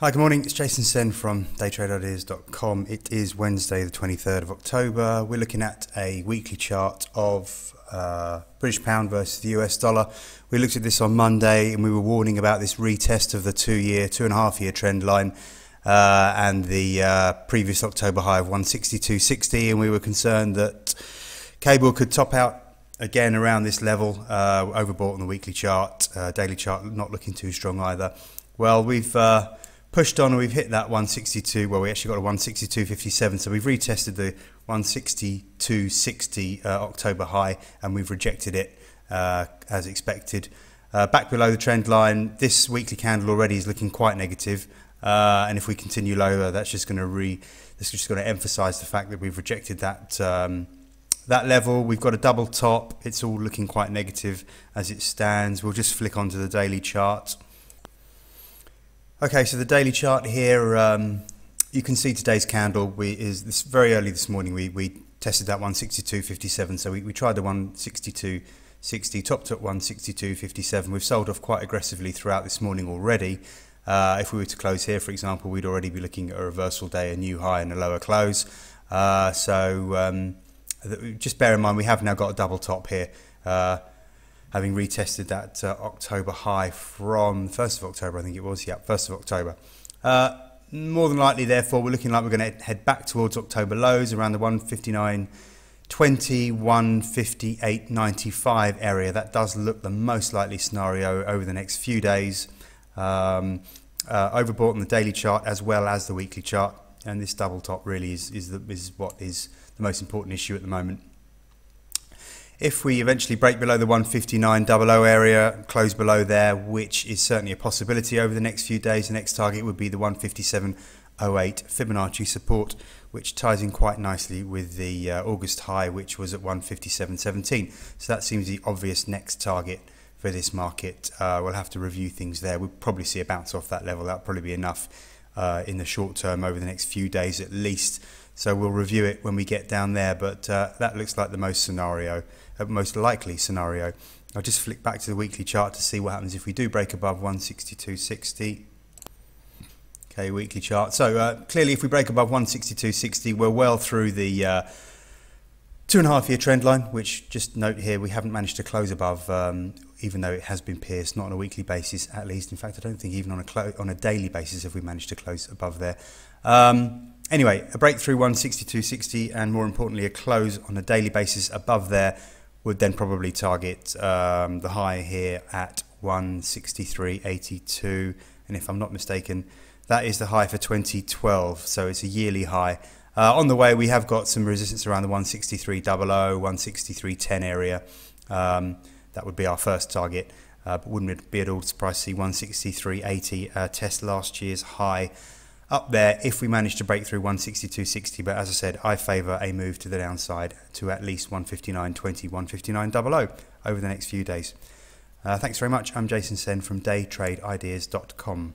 Hi, good morning. It's Jason Sen from daytradeideas.com. It is Wednesday, the 23rd of October. We're looking at a weekly chart of British pound versus the US dollar. We looked at this on Monday and we were warning about this retest of the 2.5 year trend line and the previous October high of 162.60, and we were concerned that cable could top out again around this level, overbought on the weekly chart, daily chart not looking too strong either. Well, we've pushed on and we've hit that 162. Well, we actually got a 162.57, so we've retested the 162.60 October high and we've rejected it as expected. Back below the trend line, this weekly candle already is looking quite negative, and if we continue lower, that's just going to emphasize the fact that we've rejected that that level. We've got a double top. It's all looking quite negative as it stands. We'll just flick onto the daily chart. Okay, so the daily chart here, you can see today's candle is this very early this morning. We tested that 162.57, so we tried the 162.60, topped at 162.57. We've sold off quite aggressively throughout this morning already. If we were to close here, for example, we'd already be looking at a reversal day, a new high and a lower close. Just bear in mind we have now got a double top here, having retested that October high from 1st of October, I think it was, yeah, 1st of October. More than likely, therefore, we're looking like we're going to head back towards October lows around the 159.20, 158.95 area. That does look the most likely scenario over the next few days. Overbought on the daily chart as well as the weekly chart, and this double top really is what is the most important issue at the moment. If we eventually break below the 159.00 area, close below there, which is certainly a possibility over the next few days, the next target would be the 157.08 Fibonacci support, which ties in quite nicely with the August high, which was at 157.17. So that seems the obvious next target for this market. We'll have to review things there. We'll probably see a bounce off that level. That'll probably be enough in the short term over the next few days at least. So we'll review it when we get down there, but that looks like the most likely scenario. I'll just flick back to the weekly chart to see what happens if we do break above 162.60. Okay, weekly chart. So clearly if we break above 162.60, we're well through the 2.5 year trend line, which, just note here, we haven't managed to close above, even though it has been pierced, not on a weekly basis at least. In fact, I don't think even on a daily basis have we managed to close above there. Anyway, a breakthrough 162.60 and more importantly a close on a daily basis above there would then probably target the high here at 163.82, and if I'm not mistaken that is the high for 2012, so it's a yearly high. On the way we have got some resistance around the 163.00, 163.10 area. That would be our first target, but wouldn't be at all surprised to see 163.80 test last year's high up there if we manage to break through 162.60, but as I said, I favour a move to the downside to at least 159.20, 159.00 over the next few days. Thanks very much. I'm Jason Sen from daytradeideas.com.